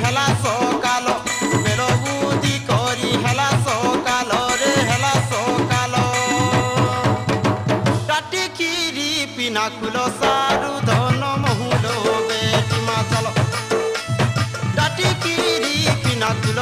হেলা সকাল বেল বুদ্ধি করি হেলা সকাল রে হেলা সকাল টাটি খিরি পিনাকুল সারু ধন মহুল বেটি মা চল টাটি খিরি পিনাকুল